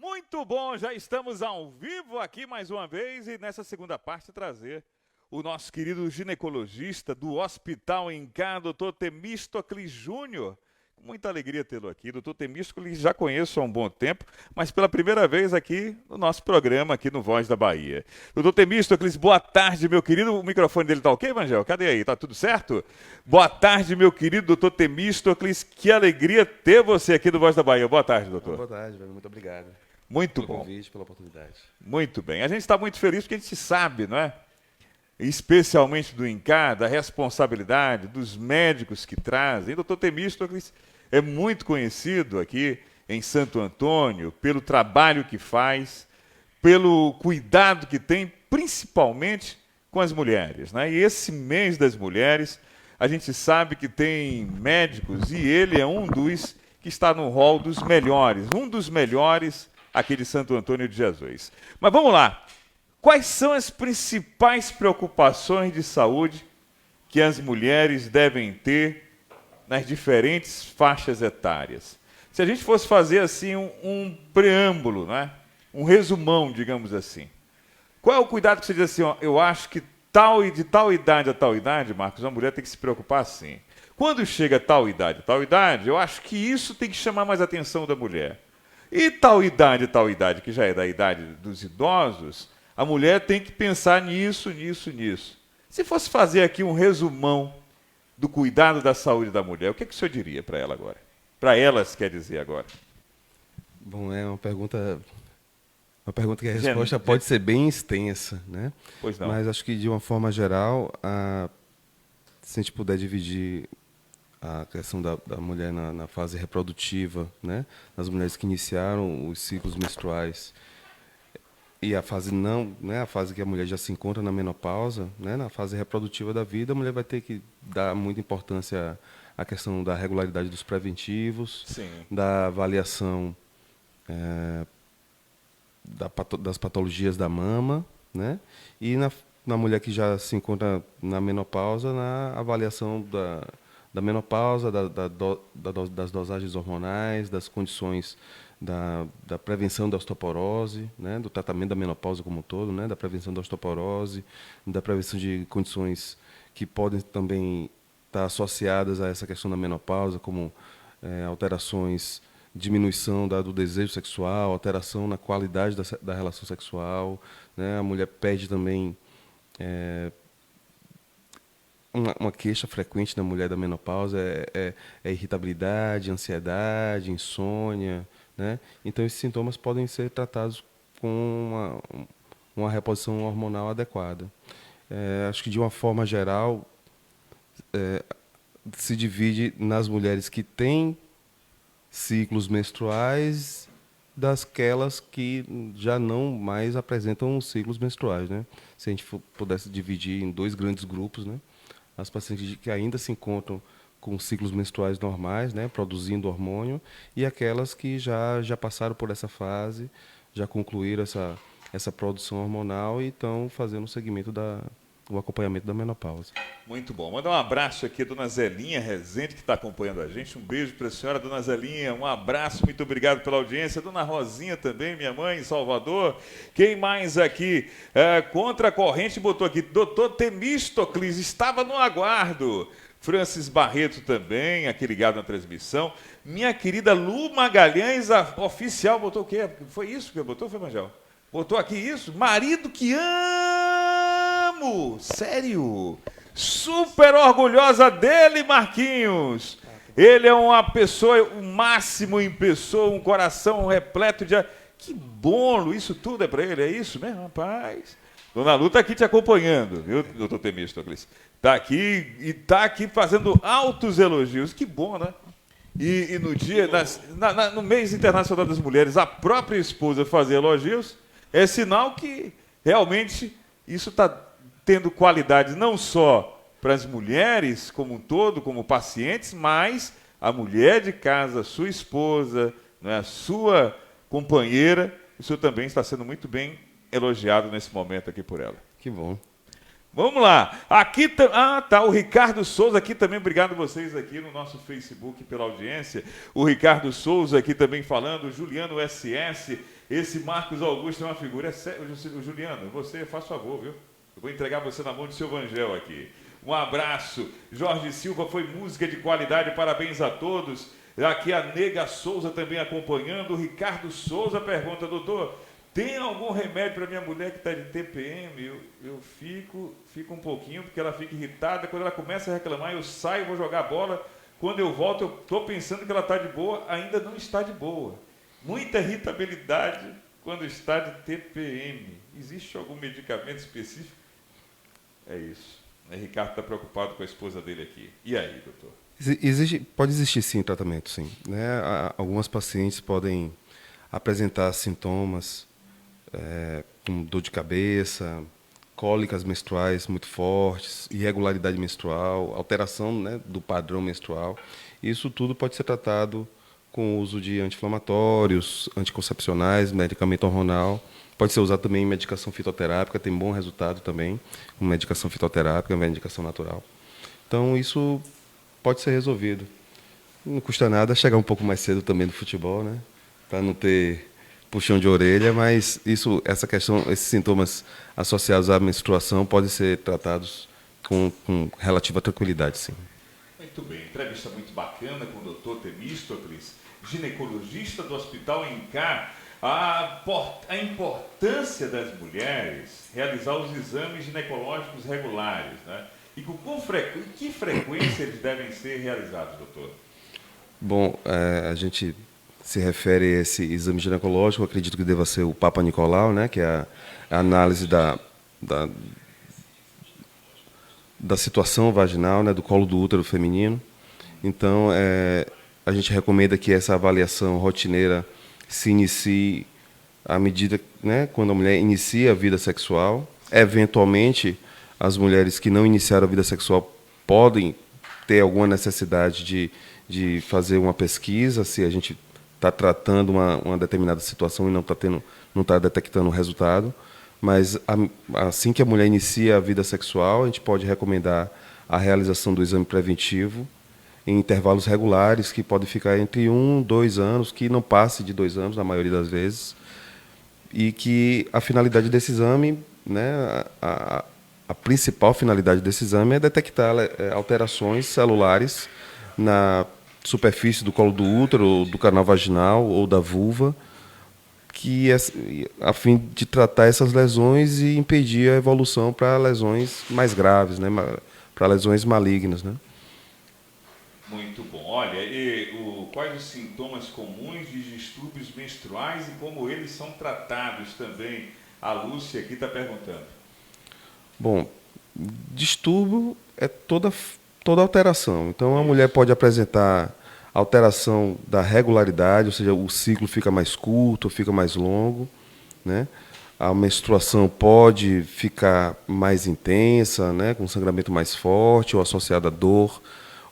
Muito bom, já estamos ao vivo aqui mais uma vez e nessa segunda parte trazer o nosso querido ginecologista do Hospital Incá, Dr. Temístocles Júnior. Com muita alegria tê-lo aqui. Dr. Temístocles já conheço há um bom tempo, mas pela primeira vez aqui no nosso programa, aqui no Voz da Bahia. Dr. Temístocles, boa tarde, meu querido. O microfone dele tá ok, Evangel? Cadê aí? Tá tudo certo? Boa tarde, meu querido Dr. Temístocles. Que alegria ter você aqui no Voz da Bahia. Boa tarde, doutor. Boa tarde, velho. Muito obrigado. Muito pelo bom. Convite, pela oportunidade. Muito bem. A gente está muito feliz porque a gente sabe, não é? Especialmente do INCA, da responsabilidade dos médicos que trazem. O Dr. Temístocles é muito conhecido aqui em Santo Antônio pelo trabalho que faz, pelo cuidado que tem, principalmente com as mulheres, né? E esse mês das mulheres, a gente sabe que tem médicos e ele é um dos que está no rol dos melhores, um dos melhores aqui de Santo Antônio de Jesus. Mas vamos lá. Quais são as principais preocupações de saúde que as mulheres devem ter nas diferentes faixas etárias? Se a gente fosse fazer assim um preâmbulo, né? Um resumão, digamos assim. Qual é o cuidado que você diz assim, ó, eu acho que de tal idade a tal idade, Marcos, uma mulher tem que se preocupar assim. Quando chega a tal idade, eu acho que isso tem que chamar mais a atenção da mulher. E tal idade, que já é da idade dos idosos, a mulher tem que pensar nisso. Se fosse fazer aqui um resumão do cuidado da saúde da mulher, o que o senhor diria para ela agora? Para elas, quer dizer agora. Bom, é uma pergunta que a resposta pode ser bem extensa, né? Pois não. Mas acho que, de uma forma geral, se a gente puder dividir a questão da mulher na fase reprodutiva, né? Nas mulheres que iniciaram os ciclos menstruais, e a fase não, né, a fase que a mulher já se encontra na menopausa, né, na fase reprodutiva da vida, a mulher vai ter que dar muita importância à questão da regularidade dos preventivos, Sim. da avaliação das patologias da mama, né, e na mulher que já se encontra na menopausa, na avaliação da menopausa, das dosagens hormonais, das condições da prevenção da osteoporose, né, do tratamento da menopausa como um todo, né, da prevenção da osteoporose, da prevenção de condições que podem também estar associadas a essa questão da menopausa, como alterações, diminuição do desejo sexual, alteração na qualidade da relação sexual, né, a mulher perde também uma queixa frequente na mulher da menopausa é irritabilidade, ansiedade, insônia, né? Então, esses sintomas podem ser tratados com uma reposição hormonal adequada. Acho que, de uma forma geral, se divide nas mulheres que têm ciclos menstruais dasquelas que já não mais apresentam ciclos menstruais, né? Se a gente pudesse dividir em dois grandes grupos, né? As pacientes que ainda se encontram com ciclos menstruais normais, né, produzindo hormônio, e aquelas que já passaram por essa fase, já concluíram essa produção hormonal e estão fazendo o segmento o acompanhamento da menopausa. Muito bom. Manda um abraço aqui a dona Zelinha Rezende, que está acompanhando a gente. Um beijo para a senhora, dona Zelinha. Um abraço, muito obrigado pela audiência. Dona Rosinha também, minha mãe, em Salvador. Quem mais aqui? Contra a corrente botou aqui. Doutor Temístocles estava no aguardo. Francis Barreto também, aqui ligado na transmissão. Minha querida Lu Magalhães, a oficial, botou o quê? Foi isso que botou, foi, Angel? Botou aqui isso? Marido que amo! Sério? Super orgulhosa dele, Marquinhos! Ele é uma pessoa, o máximo em pessoa, um coração repleto de... Que bom, Lu, isso tudo é para ele, é isso mesmo, rapaz? Dona Lu está aqui te acompanhando, viu, doutor Temístocles? Está aqui e está aqui fazendo altos elogios. Que bom, né? E no dia, no mês internacional das mulheres, a própria esposa fazer elogios é sinal que realmente isso está tendo qualidade não só para as mulheres como um todo, como pacientes, mas a mulher de casa, sua esposa, né, sua companheira, isso também está sendo muito bem elogiado nesse momento aqui por ela. Que bom. Vamos lá. Aqui tá o Ricardo Souza aqui também. Obrigado a vocês aqui no nosso Facebook pela audiência. O Ricardo Souza aqui também falando. Juliano SS. Esse Marcos Augusto é uma figura séria. Juliano, você faz favor, viu? Eu vou entregar você na mão do seu Vangel aqui. Um abraço. Jorge Silva, foi música de qualidade, parabéns a todos. Aqui a Nega Souza também acompanhando. O Ricardo Souza pergunta, doutor, tem algum remédio para minha mulher que está de TPM? Eu fico um pouquinho, porque ela fica irritada. Quando ela começa a reclamar, eu saio, vou jogar bola. Quando eu volto, eu estou pensando que ela está de boa, ainda não está de boa. Muita irritabilidade quando está de TPM. Existe algum medicamento específico? É isso. O Ricardo está preocupado com a esposa dele aqui. E aí, doutor? Pode existir sim tratamento, sim. Né? Algumas pacientes podem apresentar sintomas como dor de cabeça, cólicas menstruais muito fortes, irregularidade menstrual, alteração, né, do padrão menstrual. Isso tudo pode ser tratado com o uso de anti-inflamatórios, anticoncepcionais, medicamento hormonal. Pode ser usado também em medicação fitoterápica, tem bom resultado também, com medicação fitoterápica, medicação natural. Então, isso pode ser resolvido. Não custa nada chegar um pouco mais cedo também no futebol, né? Para não ter puxão de orelha, mas essa questão, esses sintomas associados à menstruação podem ser tratados com relativa tranquilidade, sim. Muito bem, entrevista muito bacana com o doutor Temístocles, ginecologista do Hospital Incá. A importância das mulheres realizar os exames ginecológicos regulares, né? E com que frequência eles devem ser realizados, doutor? Bom, a gente se refere a esse exame ginecológico, acredito que deva ser o Papa Nicolau, né, que é a análise da situação vaginal, né, do colo do útero feminino. Então, a gente recomenda que essa avaliação rotineira se inicie à medida, né, quando a mulher inicia a vida sexual. Eventualmente, as mulheres que não iniciaram a vida sexual podem ter alguma necessidade de fazer uma pesquisa, se a gente está tratando uma determinada situação e não está detectando o resultado. Mas assim que a mulher inicia a vida sexual, a gente pode recomendar a realização do exame preventivo em intervalos regulares, que podem ficar entre 1 e 2 anos, que não passe de 2 anos, na maioria das vezes, e que a finalidade desse exame, né, a principal finalidade desse exame é detectar alterações celulares na superfície do colo do útero, do canal vaginal ou da vulva, a fim de tratar essas lesões e impedir a evolução para lesões mais graves, né, para lesões malignas, né? Muito bom. Olha, quais os sintomas comuns de distúrbios menstruais e como eles são tratados também? A Lúcia aqui está perguntando. Bom, distúrbio é toda alteração. Então, a mulher pode apresentar alteração da regularidade, ou seja, o ciclo fica mais curto, fica mais longo, né? A menstruação pode ficar mais intensa, né, com sangramento mais forte ou associada a dor,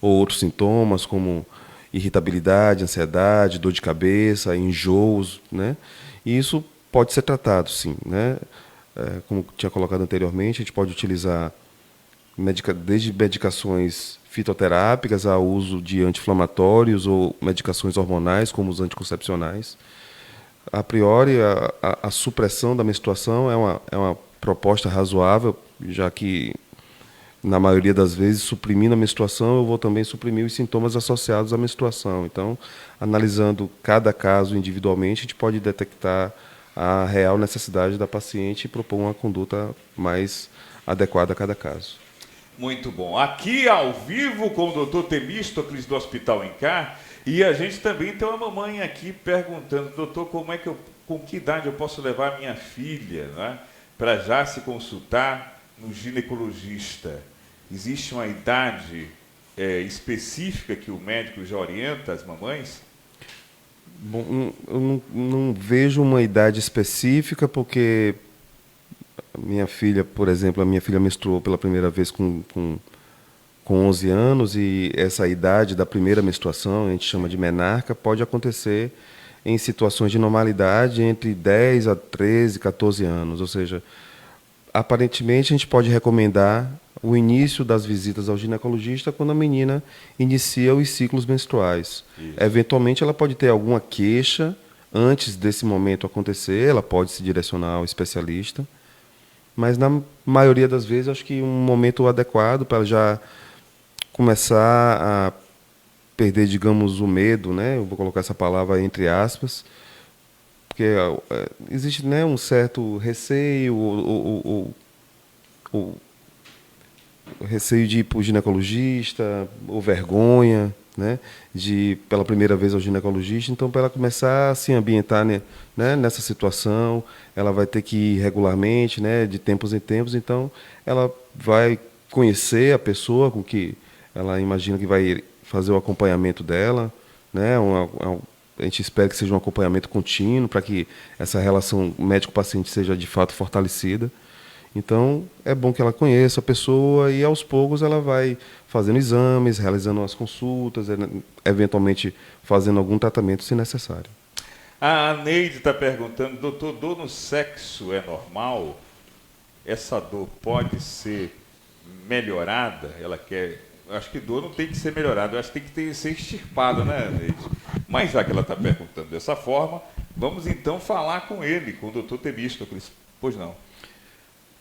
ou outros sintomas como irritabilidade, ansiedade, dor de cabeça, enjoos, né? E isso pode ser tratado, sim, né? Como tinha colocado anteriormente, a gente pode utilizar desde medicações fitoterápicas ao uso de anti-inflamatórios ou medicações hormonais, como os anticoncepcionais. A priori, a supressão da menstruação é uma proposta razoável, já que, na maioria das vezes, suprimindo a menstruação, eu vou também suprimir os sintomas associados à menstruação. Então, analisando cada caso individualmente, a gente pode detectar a real necessidade da paciente e propor uma conduta mais adequada a cada caso. Muito bom. Aqui ao vivo com o doutor Temístocles do Hospital Incá, e a gente também tem uma mamãe aqui perguntando, doutor, com que idade eu posso levar minha filha, né, para já se consultar no ginecologista? Existe uma idade específica que o médico já orienta as mamães? Bom, eu não vejo uma idade específica, porque minha filha, por exemplo, a minha filha menstruou pela primeira vez com 11 anos, e essa idade da primeira menstruação, a gente chama de menarca, pode acontecer em situações de normalidade entre 10 a 13, 14 anos. Ou seja, aparentemente a gente pode recomendar o início das visitas ao ginecologista quando a menina inicia os ciclos menstruais. Isso. Eventualmente ela pode ter alguma queixa antes desse momento acontecer, ela pode se direcionar ao especialista, mas na maioria das vezes acho que um momento adequado para ela já começar a perder, digamos, o medo, né? Eu vou colocar essa palavra entre aspas, porque existe, né, um certo receio, o receio de ir para o ginecologista, ou vergonha, né, de ir pela primeira vez ao ginecologista. Então, para ela começar a se ambientar, né, nessa situação, ela vai ter que ir regularmente, né, de tempos em tempos. Então, ela vai conhecer a pessoa com que ela imagina que vai fazer o acompanhamento dela, né, a gente espera que seja um acompanhamento contínuo para que essa relação médico-paciente seja de fato fortalecida. Então, é bom que ela conheça a pessoa e, aos poucos, ela vai fazendo exames, realizando as consultas, eventualmente fazendo algum tratamento, se necessário. A Neide está perguntando, doutor, dor no sexo é normal? Essa dor pode ser melhorada? Ela quer... Acho que dor não tem que ser melhorada, eu acho que tem que ser extirpada, né, Neide? Mas já que ela está perguntando dessa forma, vamos então falar com ele, com o doutor Temístocles. Pois não.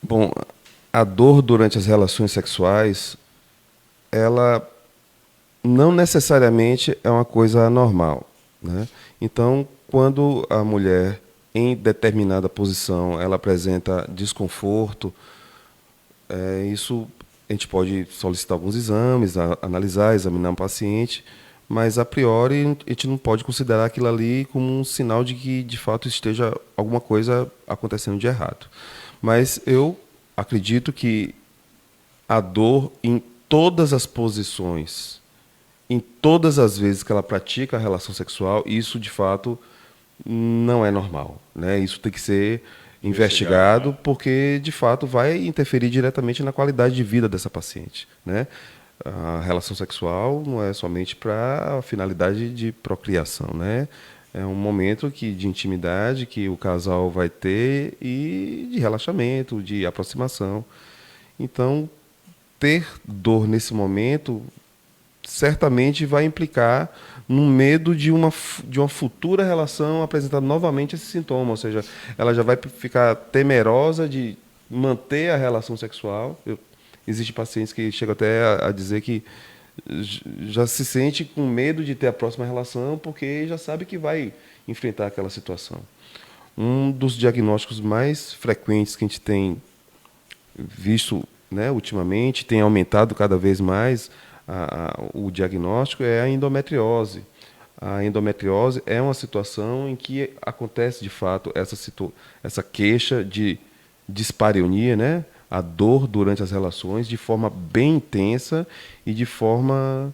Bom, a dor durante as relações sexuais, ela não necessariamente é uma coisa anormal, né? Então, quando a mulher, em determinada posição, ela apresenta desconforto, isso a gente pode solicitar alguns exames, analisar, examinar o paciente, mas a priori a gente não pode considerar aquilo ali como um sinal de que de fato esteja alguma coisa acontecendo de errado. Mas eu acredito que a dor em todas as posições, em todas as vezes que ela pratica a relação sexual, isso de fato não é normal, né? Isso tem que ser investigado, porque de fato vai interferir diretamente na qualidade de vida dessa paciente, né? A relação sexual não é somente para a finalidade de procriação, né? É um momento de intimidade que o casal vai ter e de relaxamento, de aproximação. Então, ter dor nesse momento certamente vai implicar num medo de uma futura relação apresentar novamente esse sintoma, ou seja, ela já vai ficar temerosa de manter a relação sexual. Existem pacientes que chegam até a dizer que já se sente com medo de ter a próxima relação porque já sabe que vai enfrentar aquela situação. Um dos diagnósticos mais frequentes que a gente tem visto, né, ultimamente, tem aumentado cada vez mais o diagnóstico, é a endometriose. A endometriose é uma situação em que acontece, de fato, essa queixa de dispareunia, né? A dor durante as relações, de forma bem intensa e de forma...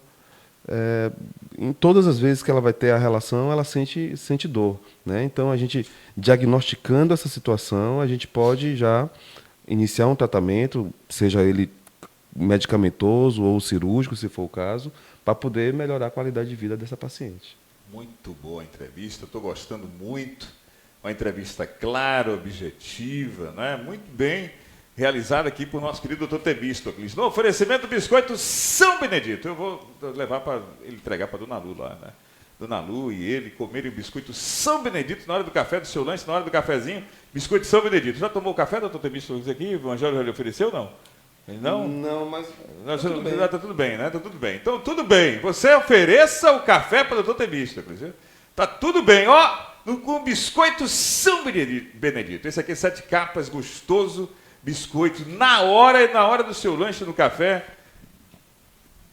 em todas as vezes que ela vai ter a relação, ela sente dor, né? Então, a gente, diagnosticando essa situação, a gente pode já iniciar um tratamento, seja ele medicamentoso ou cirúrgico, se for o caso, para poder melhorar a qualidade de vida dessa paciente. Muito boa a entrevista, estou gostando muito. Uma entrevista clara, objetiva, né? Muito bem realizada aqui por nosso querido Dr. Temístocles. No oferecimento do biscoito São Benedito. Eu vou levar para ele entregar para a Dona Lu lá, né? Dona Lu e ele comerem o biscoito São Benedito na hora do café, do seu lanche, na hora do cafezinho, biscoito São Benedito. Já tomou café, Dr. Temístocles, aqui? O Evangelho já lhe ofereceu, não? Não? Não, mas tá tudo bem, né? Tá tudo bem. Então, tudo bem. Você ofereça o café para o doutor Temístocles. Tá tudo bem. Ó, com biscoito São Benedito. Esse aqui é 7 capas, gostoso, biscoito. Na hora do seu lanche no café,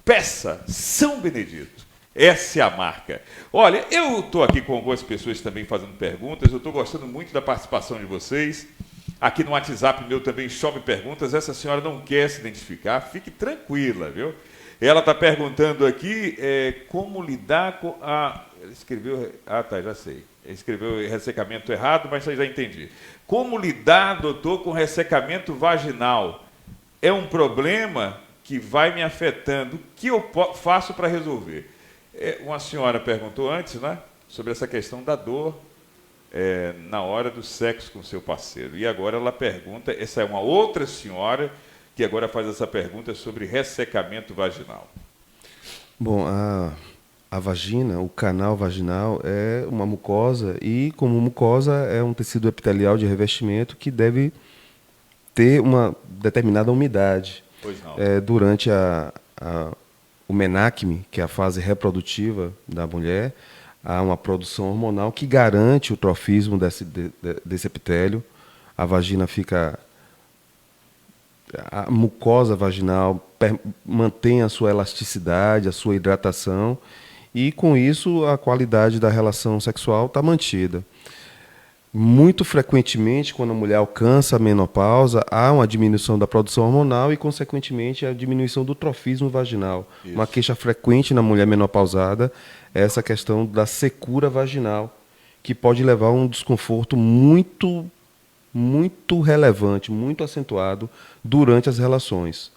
peça São Benedito. Essa é a marca. Olha, eu estou aqui com algumas pessoas também fazendo perguntas. Eu estou gostando muito da participação de vocês. Aqui no WhatsApp meu também chove perguntas. Essa senhora não quer se identificar, fique tranquila, viu? Ela está perguntando aqui como lidar com a... Ele escreveu... Ah, tá, já sei. Ele escreveu ressecamento errado, mas já entendi. Como lidar, doutor, com ressecamento vaginal? É um problema que vai me afetando. O que eu faço para resolver? Uma senhora perguntou antes, né? Sobre essa questão da dor na hora do sexo com seu parceiro. E agora ela pergunta, essa é uma outra senhora que agora faz essa pergunta sobre ressecamento vaginal. Bom, A vagina, o canal vaginal é uma mucosa e, como mucosa, é um tecido epitelial de revestimento que deve ter uma determinada umidade. Pois não. Durante o menacme, que é a fase reprodutiva da mulher, há uma produção hormonal que garante o trofismo desse epitélio. A vagina fica... A mucosa vaginal mantém a sua elasticidade, a sua hidratação, e com isso a qualidade da relação sexual está mantida. Muito frequentemente, quando a mulher alcança a menopausa, há uma diminuição da produção hormonal e, consequentemente, a diminuição do trofismo vaginal. Isso. Uma queixa frequente na mulher menopausada é essa questão da secura vaginal, que pode levar a um desconforto muito relevante, muito acentuado durante as relações.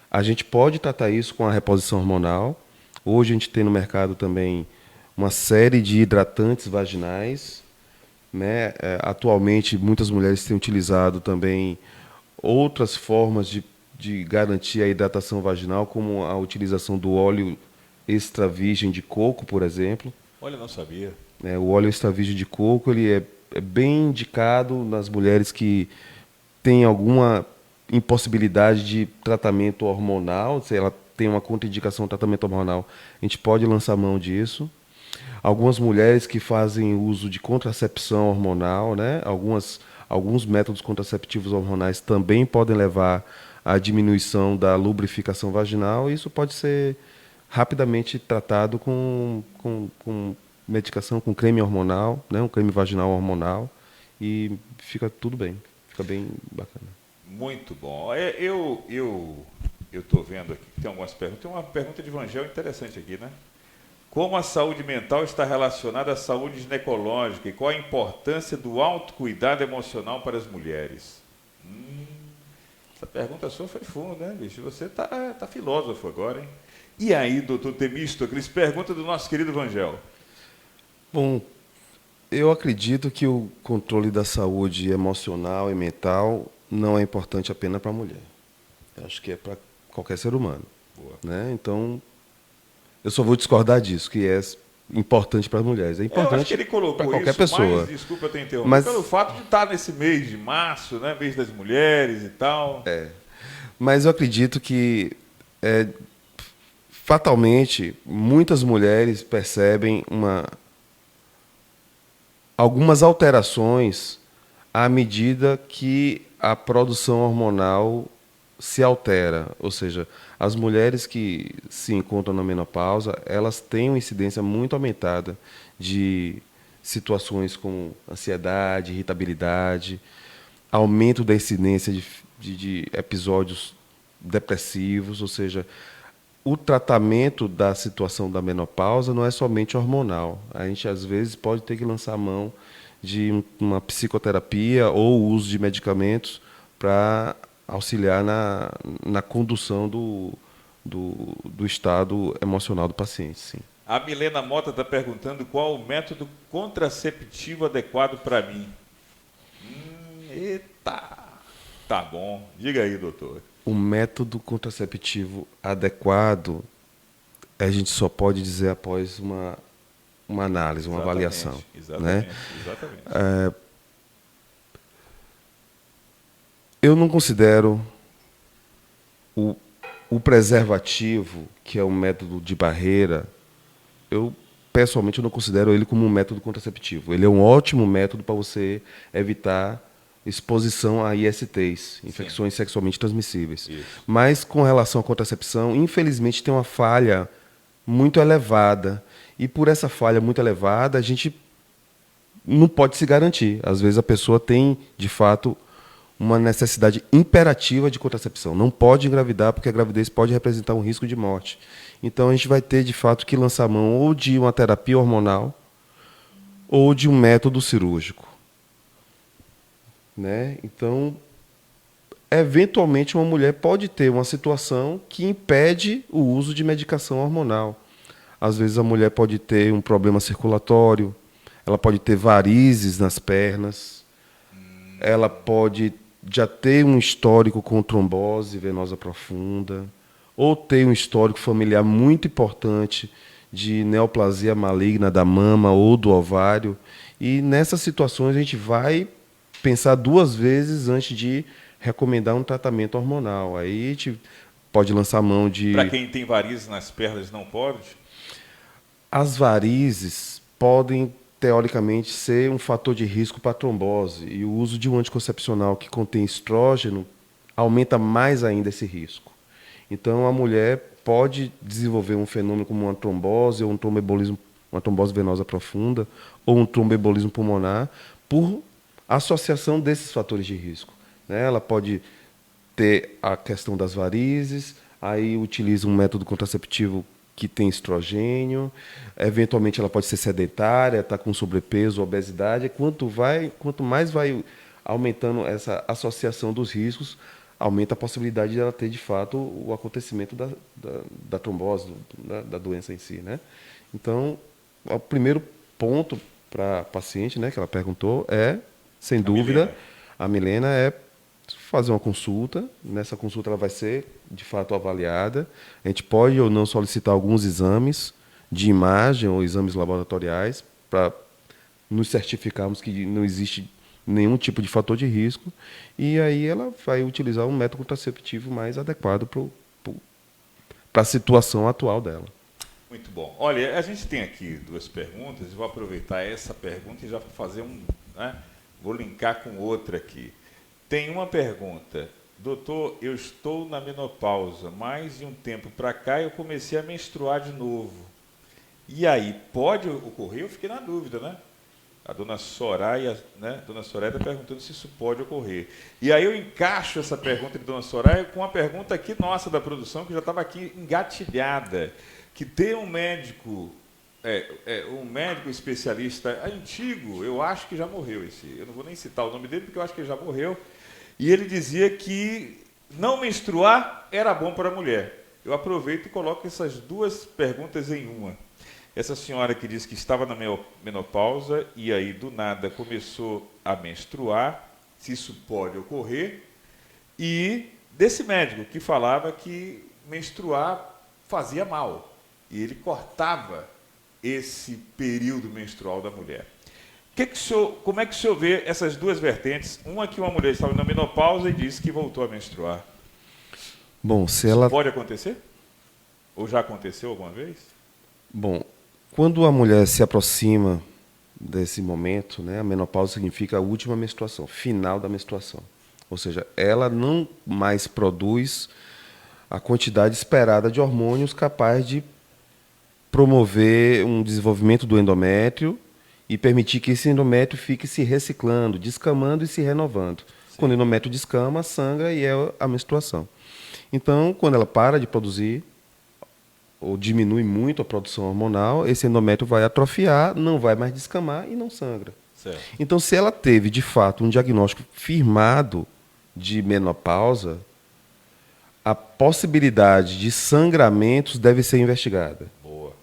A gente pode tratar isso com a reposição hormonal. Hoje a gente tem no mercado também uma série de hidratantes vaginais, né? Atualmente, muitas mulheres têm utilizado também outras formas de garantir a hidratação vaginal, como a utilização do óleo extra virgem de coco, por exemplo. Olha, não sabia. O óleo extra virgem de coco ele é bem indicado nas mulheres que têm alguma impossibilidade de tratamento hormonal, se ela tem uma contraindicação de tratamento hormonal, a gente pode lançar mão disso. Algumas mulheres que fazem uso de contracepção hormonal, né? Alguns métodos contraceptivos hormonais também podem levar à diminuição da lubrificação vaginal, e isso pode ser rapidamente tratado com medicação, com creme hormonal, né? Um creme vaginal hormonal, e fica tudo bem, fica bem bacana. Muito bom. Eu estou vendo aqui que tem algumas perguntas. Tem uma pergunta de Vangel interessante aqui, né? Como a saúde mental está relacionada à saúde ginecológica e qual a importância do autocuidado emocional para as mulheres? Essa pergunta sua foi fundo, né, bicho? Você tá filósofo agora, hein? E aí, doutor Temístocles, pergunta do nosso querido Vangel. Bom, eu acredito que o controle da saúde emocional e mental não é importante apenas para a mulher. Eu acho que é para qualquer ser humano. Boa. Né? Então, eu só vou discordar disso, que é importante para as mulheres. É Eu acho que importante ele colocou para qualquer isso, pessoa. mas, desculpa eu ter interrompido, Mas- pelo fato de estar nesse mês de março, né, mês das mulheres e tal. Mas eu acredito que, fatalmente, muitas mulheres percebem algumas alterações à medida que a produção hormonal se altera. Ou seja, as mulheres que se encontram na menopausa, elas têm uma incidência muito aumentada de situações como ansiedade, irritabilidade, aumento da incidência de episódios depressivos. Ou seja, o tratamento da situação da menopausa não é somente hormonal. A gente, às vezes, pode ter que lançar mão de uma psicoterapia ou o uso de medicamentos para auxiliar na condução do estado emocional do paciente. Sim. A Milena Mota está perguntando qual o método contraceptivo adequado para mim. Eita! Tá bom. Diga aí, doutor. O método contraceptivo adequado, a gente só pode dizer após uma análise, uma avaliação. Exatamente, né? exatamente. Eu não considero o preservativo, que é um método de barreira, eu pessoalmente não considero ele como um método contraceptivo. Ele é um ótimo método para você evitar exposição a ISTs, infecções sexualmente transmissíveis. Isso. Mas com relação à contracepção, infelizmente tem uma falha muito elevada. E por essa falha muito elevada, a gente não pode se garantir. Às vezes a pessoa tem, de fato, uma necessidade imperativa de contracepção. Não pode engravidar, porque a gravidez pode representar um risco de morte. Então a gente vai ter, de fato, que lançar mão ou de uma terapia hormonal ou de um método cirúrgico. Né? Então, eventualmente, uma mulher pode ter uma situação que impede o uso de medicação hormonal. Às vezes, a mulher pode ter um problema circulatório, ela pode ter varizes nas pernas, ela pode já ter um histórico com trombose venosa profunda, ou ter um histórico familiar muito importante de neoplasia maligna da mama ou do ovário. E nessas situações a gente vai pensar duas vezes antes de recomendar um tratamento hormonal. Aí a gente pode lançar mão Para de... quem tem varizes nas pernas, não pode? As varizes podem, teoricamente, ser um fator de risco para trombose. E o uso de um anticoncepcional que contém estrógeno aumenta mais ainda esse risco. Então, a mulher pode desenvolver um fenômeno como uma trombose ou um tromboembolismo, uma trombose venosa profunda ou um tromboembolismo pulmonar por associação desses fatores de risco, né? Ela pode ter a questão das varizes, aí utiliza um método contraceptivo que tem estrogênio, eventualmente ela pode ser sedentária, está com sobrepeso, obesidade. Quanto mais vai aumentando essa associação dos riscos, aumenta a possibilidade de ela ter, de fato, o acontecimento da trombose, da doença em si, né? Então, o primeiro ponto para a paciente, né, que ela perguntou, sem dúvida, a Milena, é fazer uma consulta. Nessa consulta ela vai ser, de fato, avaliada. A gente pode ou não solicitar alguns exames de imagem ou exames laboratoriais para nos certificarmos que não existe nenhum tipo de fator de risco. E aí ela vai utilizar um método contraceptivo mais adequado para a situação atual dela. Muito bom. Olha, a gente tem aqui duas perguntas. Eu vou aproveitar essa pergunta e já fazer né, vou linkar com outra aqui. Tem uma pergunta. Doutor, eu estou na menopausa, mas de um tempo para cá eu comecei a menstruar de novo. E aí, pode ocorrer? Eu fiquei na dúvida, né? A dona Soraya, né? Dona Soraya está perguntando se isso pode ocorrer. E aí eu encaixo essa pergunta de dona Soraya com uma pergunta aqui nossa da produção, que já estava aqui engatilhada, que tem um médico especialista antigo, eu acho que já morreu eu não vou nem citar o nome dele, porque eu acho que ele já morreu, e ele dizia que não menstruar era bom para a mulher. Eu aproveito e coloco essas duas perguntas em uma. Essa senhora que disse que estava na menopausa e aí do nada começou a menstruar, se isso pode ocorrer, e desse médico que falava que menstruar fazia mal, e ele cortava esse período menstrual da mulher. Como é que o senhor vê essas duas vertentes? Uma que uma mulher estava na menopausa e disse que voltou a menstruar. Bom, Isso pode acontecer? Ou já aconteceu alguma vez? Bom, quando a mulher se aproxima desse momento, né, a menopausa significa a última menstruação, final da menstruação. Ou seja, ela não mais produz a quantidade esperada de hormônios capaz de promover um desenvolvimento do endométrio e permitir que esse endométrio fique se reciclando, descamando e se renovando. Sim. Quando o endométrio descama, sangra e é a menstruação. Então, quando ela para de produzir ou diminui muito a produção hormonal, esse endométrio vai atrofiar, não vai mais descamar e não sangra. Certo. Então, se ela teve, de fato, um diagnóstico firmado de menopausa, a possibilidade de sangramentos deve ser investigada. Boa.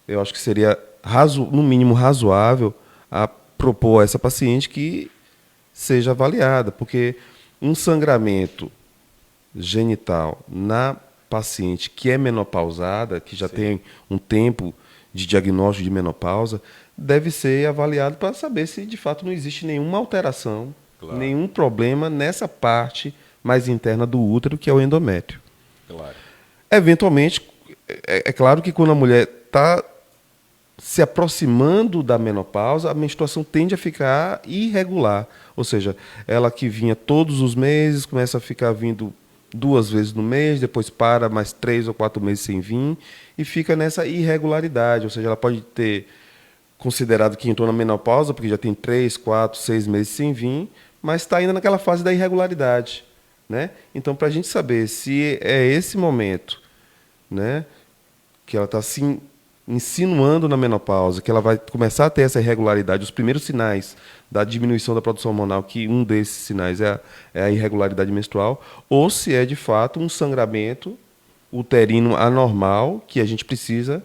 Eu acho que seria, no mínimo, razoável a propor a essa paciente que seja avaliada, porque um sangramento genital na paciente que é menopausada, que já Sim. tem um tempo de diagnóstico de menopausa, deve ser avaliado para saber se de fato não existe nenhuma alteração, claro. Nenhum problema nessa parte mais interna do útero, que é o endométrio. Claro. Eventualmente, é claro que quando a mulher está se aproximando da menopausa, a menstruação tende a ficar irregular. Ou seja, ela que vinha todos os meses, começa a ficar vindo 2 vezes no mês, depois para mais 3 ou 4 meses sem vir, e fica nessa irregularidade. Ou seja, ela pode ter considerado que entrou na menopausa, porque já tem 3, 4, 6 meses sem vir, mas está ainda naquela fase da irregularidade, né? Então, para a gente saber se é esse momento, né, que ela está se insinuando na menopausa, que ela vai começar a ter essa irregularidade, os primeiros sinais da diminuição da produção hormonal, que um desses sinais é a irregularidade menstrual, ou se é, de fato, um sangramento uterino anormal, que a gente precisa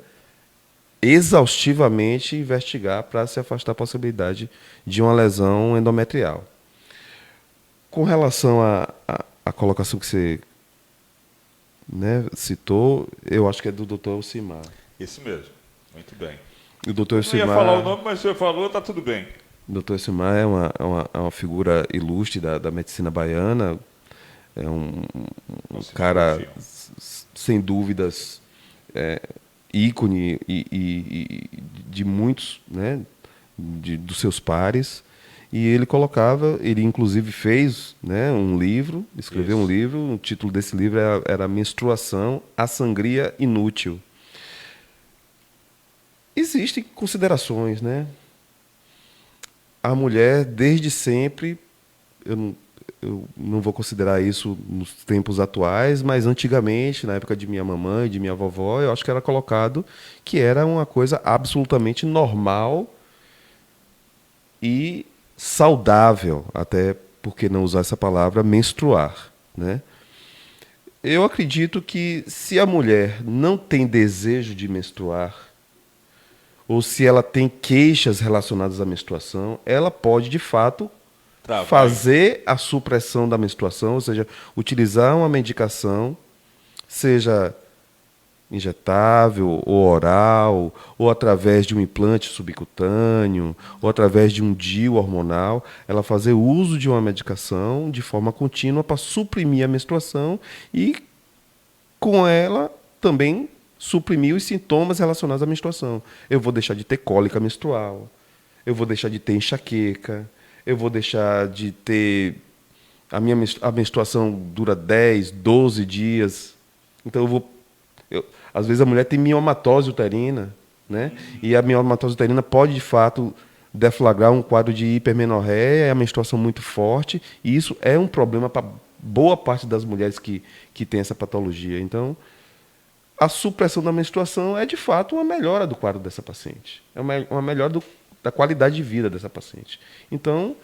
exaustivamente investigar para se afastar a possibilidade de uma lesão endometrial. Com relação à colocação que você, né, citou, eu acho que é do Dr. Elcimar. Esse mesmo. Muito bem. O Dr. Não ia Elcimar, falar o nome, mas o senhor falou, está tudo bem. o Dr. Elcimar é uma figura ilustre da medicina baiana, é um cara, sem dúvidas, ícone de muitos, né, dos seus pares. E ele inclusive fez, né, um livro, escreveu um livro, o título desse livro era Menstruação, a Sangria Inútil. Existem considerações, né? A mulher, desde sempre, eu não vou considerar isso nos tempos atuais, mas antigamente, na época de minha mamãe, de minha vovó, eu acho que era colocado que era uma coisa absolutamente normal e saudável, até porque não usar essa palavra, menstruar, né? Eu acredito que se a mulher não tem desejo de menstruar, ou se ela tem queixas relacionadas à menstruação, ela pode, de fato, fazer a supressão da menstruação, ou seja, utilizar uma medicação, seja injetável, ou oral, ou através de um implante subcutâneo, ou através de um DIU hormonal, ela fazer uso de uma medicação de forma contínua para suprimir a menstruação e, com ela, também suprimir os sintomas relacionados à menstruação. Eu vou deixar de ter cólica menstrual, eu vou deixar de ter enxaqueca, eu vou deixar de ter... A menstruação dura 10, 12 dias, então às vezes a mulher tem miomatose uterina, né? E a miomatose uterina pode, de fato, deflagrar um quadro de hipermenorreia, a menstruação muito forte, e isso é um problema para boa parte das mulheres que tem essa patologia. Então, a supressão da menstruação é, de fato, uma melhora do quadro dessa paciente. É uma melhora da qualidade de vida dessa paciente. Então,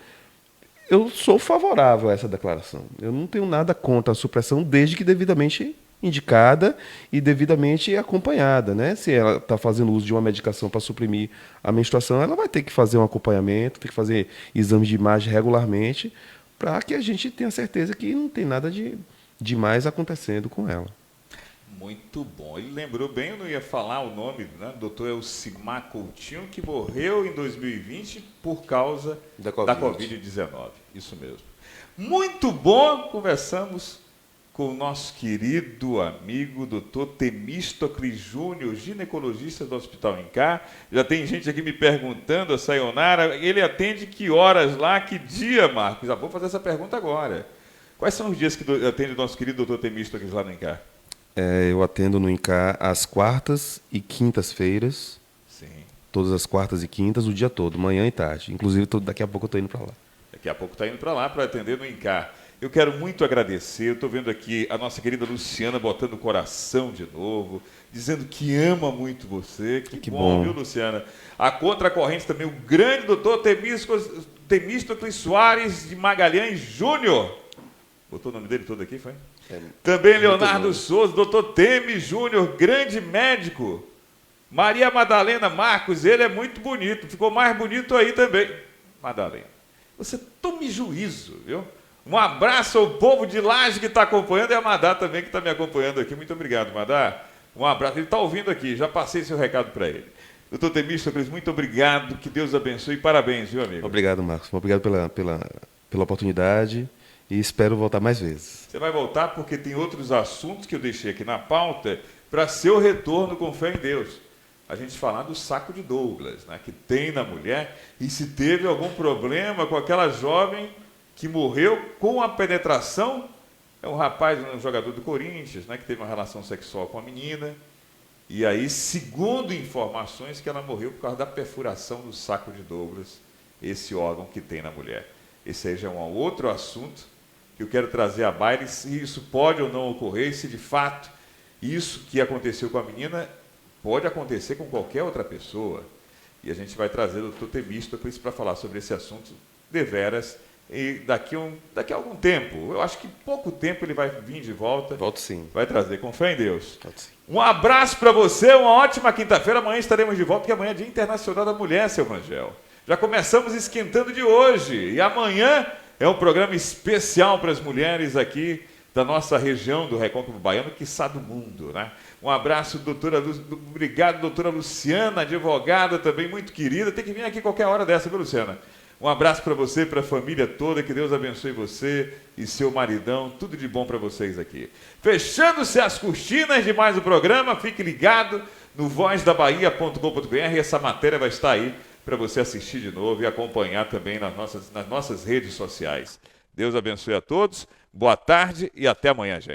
eu sou favorável a essa declaração. Eu não tenho nada contra a supressão, desde que devidamente indicada e devidamente acompanhada, né? Se ela está fazendo uso de uma medicação para suprimir a menstruação, ela vai ter que fazer um acompanhamento, ter que fazer exames de imagem regularmente, para que a gente tenha certeza que não tem nada de demais acontecendo com ela. Muito bom. Ele lembrou bem, eu não ia falar o nome, né? Dr. Elcimar Coutinho, que morreu em 2020 por causa da Covid-19. Isso mesmo. Muito bom, conversamos com o nosso querido amigo Dr. Temístocles Júnior, ginecologista do Hospital Incá. Já tem gente aqui me perguntando, a Sayonara, ele atende que horas lá, que dia, Marcos? Já vou fazer essa pergunta agora. Quais são os dias que atende o nosso querido Dr. Temístocles lá no Incá? Eu atendo no Incá às quartas e quintas-feiras. Sim. Todas as quartas e quintas, o dia todo, manhã e tarde. Inclusive, daqui a pouco eu estou indo para lá. Daqui a pouco está indo para lá para atender no Incá. Eu quero muito agradecer, eu estou vendo aqui a nossa querida Luciana botando o coração de novo, dizendo que ama muito você. Que bom, viu, Luciana? A contracorrente também, o grande doutor Temístocles Soares de Magalhães Júnior. Botou o nome dele todo aqui, foi? Também Leonardo Souza, doutor Temi Júnior, grande médico. Maria Madalena Marcos, ele é muito bonito, ficou mais bonito aí também. Madalena, você tome juízo, viu? Um abraço ao povo de Laje que está acompanhando e a Madá também que está me acompanhando aqui. Muito obrigado, Madá. Um abraço. Ele está ouvindo aqui, já passei seu recado para ele. Doutor Temístocles, muito obrigado, que Deus abençoe e parabéns, viu, amigo? Obrigado, Marcos. Obrigado pela oportunidade e espero voltar mais vezes. Você vai voltar porque tem outros assuntos que eu deixei aqui na pauta para seu retorno com fé em Deus. A gente falar do saco de Douglas, né, que tem na mulher, e se teve algum problema com aquela jovem que morreu com a penetração, é um rapaz, um jogador do Corinthians, né, que teve uma relação sexual com a menina, e aí, segundo informações, que ela morreu por causa da perfuração do saco de Douglas, esse órgão que tem na mulher. Esse aí já é um outro assunto que eu quero trazer à baila, se isso pode ou não ocorrer, se de fato isso que aconteceu com a menina pode acontecer com qualquer outra pessoa. E a gente vai trazer o Dr. Temístocles para falar sobre esse assunto deveras. E daqui a algum tempo, eu acho que pouco tempo ele vai vir de volta. Volto sim. Vai trazer, com fé em Deus. Volto sim. Um abraço para você, uma ótima quinta-feira. Amanhã estaremos de volta, porque amanhã é Dia Internacional da Mulher, seu Rangel. Já começamos esquentando de hoje. E amanhã é um programa especial para as mulheres aqui da nossa região do Recôncavo Baiano, quiçá do mundo, né? Um abraço, obrigado, doutora Luciana, advogada também muito querida, tem que vir aqui qualquer hora dessa, viu, Luciana? Um abraço para você e para a família toda, que Deus abençoe você e seu maridão, tudo de bom para vocês aqui. Fechando-se as cortinas de mais um programa, fique ligado no vozdabahia.com.br, essa matéria vai estar aí para você assistir de novo e acompanhar também nas nossas redes sociais. Deus abençoe a todos, boa tarde e até amanhã, gente.